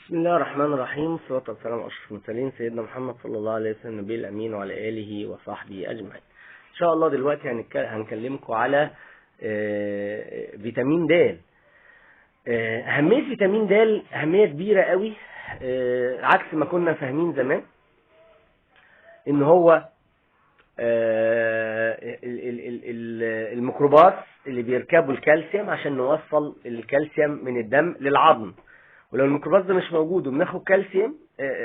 بسم الله الرحمن الرحيم، والصلاة والسلام على أشرف المرسلين سيدنا محمد صلى الله عليه وسلم النبي الأمين وعلى آله وصحبه أجمعين. إن شاء الله دلوقتي هنكلمكم على فيتامين د. أهمية فيتامين د أهمية كبيرة قوي، عكس ما كنا فاهمين زمان إن هو الميكروبات اللي بيركبوا الكالسيوم عشان نوصل الكالسيوم من الدم للعظم، ولو الميكروبات ده مش موجود وبناخد كالسيوم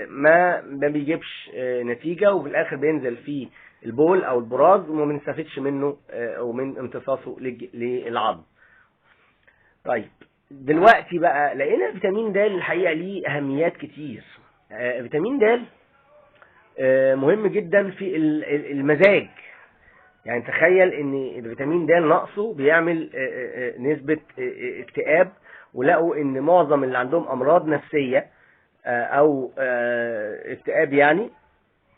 ما بيجيبش نتيجة، وفي الاخر بينزل فيه البول او البراز وما بنستفدش منه او من امتصاصه للعظم. طيب دلوقتي بقى لقينا فيتامين د الحقيقة ليه اهميات كتير. فيتامين د مهم جدا في المزاج. يعني تخيل ان الفيتامين د نقصه بيعمل نسبة اكتئاب، ولقوا ان معظم اللي عندهم امراض نفسية او اكتئاب يعني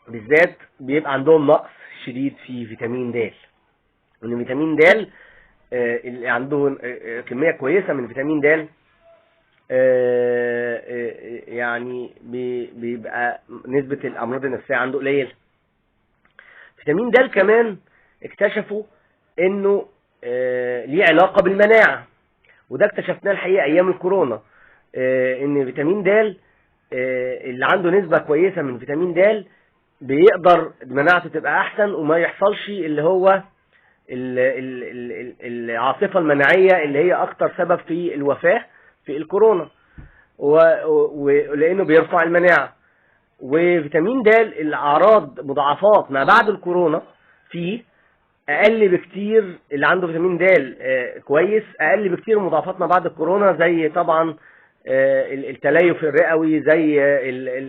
بالذات بيبقى عندهم نقص شديد في فيتامين د. وان فيتامين د اللي عنده كمية كويسة من فيتامين د يعني بيبقى نسبة الامراض النفسية عنده قليلة. فيتامين د كمان اكتشفوا انه ليه علاقة بالمناعة، وده اكتشفناه الحقيقة ايام الكورونا، ان فيتامين د اللي عنده نسبة كويسة من فيتامين د بيقدر مناعته تبقى احسن وما يحصلش اللي هو العاصفة المناعية اللي هي اكتر سبب في الوفاة في الكورونا، ولانه بيرفع المناعة. وفيتامين د الاعراض مضاعفات ما بعد الكورونا فيه اقل بكتير، اللي عنده فيتامين د كويس اقل بكتير مضاعفات ما بعد الكورونا، زي طبعا التليف الرئوي، زي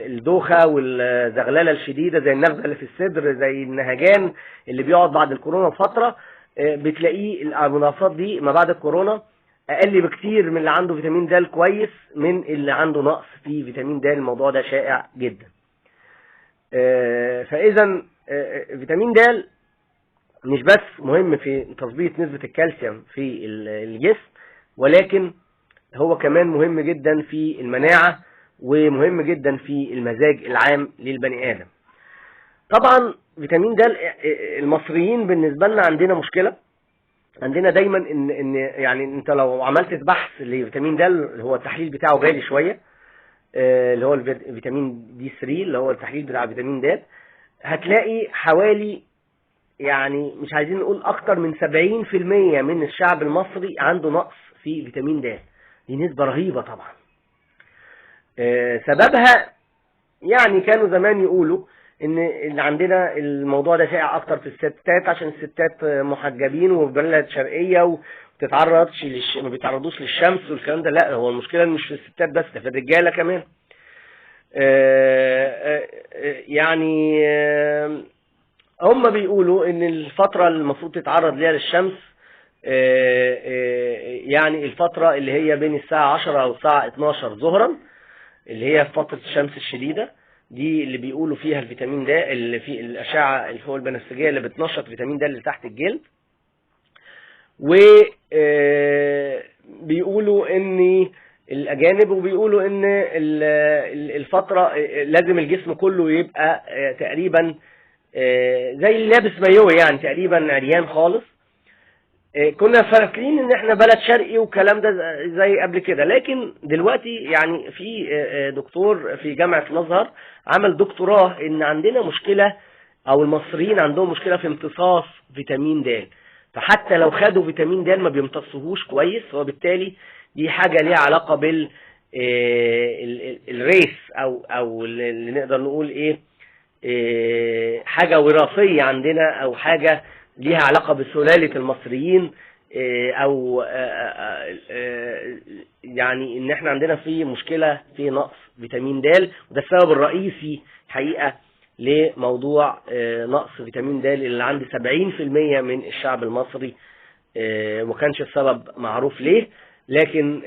الدوخة والزغللة الشديدة، زي النغزة اللي في الصدر، زي النهجان اللي بيقعد بعد الكورونا فترة. بتلاقيه المضاعفات دي ما بعد الكورونا اقل بكتير من اللي عنده فيتامين د كويس من اللي عنده نقص في فيتامين د. الموضوع ده شائع جدا. فاذا فيتامين د مش بس مهم في تظبيط نسبة الكالسيوم في الجسم، ولكن هو كمان مهم جدا في المناعة، ومهم جدا في المزاج العام للبني آدم. طبعا فيتامين د المصريين بالنسبة لنا عندنا مشكلة، عندنا دايما ان يعني انت لو عملت بحث لفيتامين د اللي هو التحليل بتاعه غالي شوية، اللي هو الفيتامين دي 3 اللي هو التحليل بتاع فيتامين د، هتلاقي حوالي يعني مش عايزين نقول اكتر من 70% من الشعب المصري عنده نقص في فيتامين د. دي نسبة رهيبة طبعا. سببها يعني كانوا زمان يقولوا ان اللي عندنا الموضوع ده شائع اكتر في الستات، عشان الستات محجبين وفي بلد شرقية ما بيتعرضوش للشمس والكلام ده. لا، هو المشكلة مش في الستات بس، ده في الرجالة كمان. يعني هم بيقولوا ان الفترة اللي المفروض تتعرض ليها للشمس يعني الفترة اللي هي بين الساعة 10 او الساعة 12 ظهرا، اللي هي فترة الشمس الشديدة دي، اللي بيقولوا فيها الفيتامين د اللي في الاشعة اللي هو البنفسجية اللي بتنشط فيتامين د اللي تحت الجلد. وبيقولوا ان الاجانب وبيقولوا ان الفترة لازم الجسم كله يبقى تقريبا زي اللي لابس مايوه، يعني تقريبا عريان خالص. كنا فاكرين ان احنا بلد شرقي والكلام ده زي قبل كده، لكن دلوقتي يعني في دكتور في جامعة الازهر عمل دكتوراه ان عندنا مشكلة، او المصريين عندهم مشكلة في امتصاص فيتامين د. فحتى لو خدوا فيتامين د ما بيمتصوهوش كويس، وبالتالي دي حاجة ليها علاقة بال الريس او اللي نقدر نقول ايه، حاجة وراثية عندنا، او حاجة ليها علاقة بسلالة المصريين، او يعني ان احنا عندنا في مشكلة في نقص فيتامين د. وده السبب الرئيسي حقيقة لموضوع نقص فيتامين د اللي عند 70% من الشعب المصري. وكانش السبب معروف ليه، لكن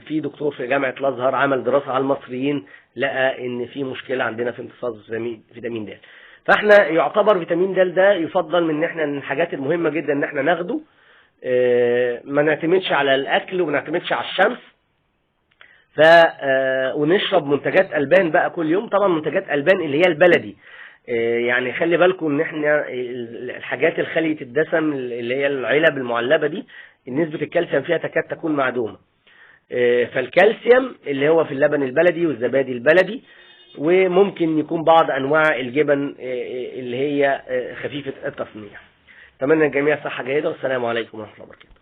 في دكتور في جامعة الازهر عمل دراسة على المصريين، لقى ان في مشكلة عندنا في امتصاص فيتامين د. فاحنا يعتبر فيتامين د ده يفضل من ان احنا من الحاجات المهمة جدا ان احنا ناخده. ما نعتمدش على الاكل وما نعتمدش على الشمس، ونشرب منتجات البان بقى كل يوم، طبعا منتجات البان اللي هي البلدي. يعني خلي بالكم ان احنا الحاجات الخالية الدسم اللي هي العلب المعلبة دي نسبة الكالسيوم فيها تكاد تكون معدومة. فالكالسيوم اللي هو في اللبن البلدي والزبادي البلدي، وممكن يكون بعض انواع الجبن اللي هي خفيفة التصنيع. اتمنى الجميع صحة جيدة، والسلام عليكم ورحمة الله وبركاته.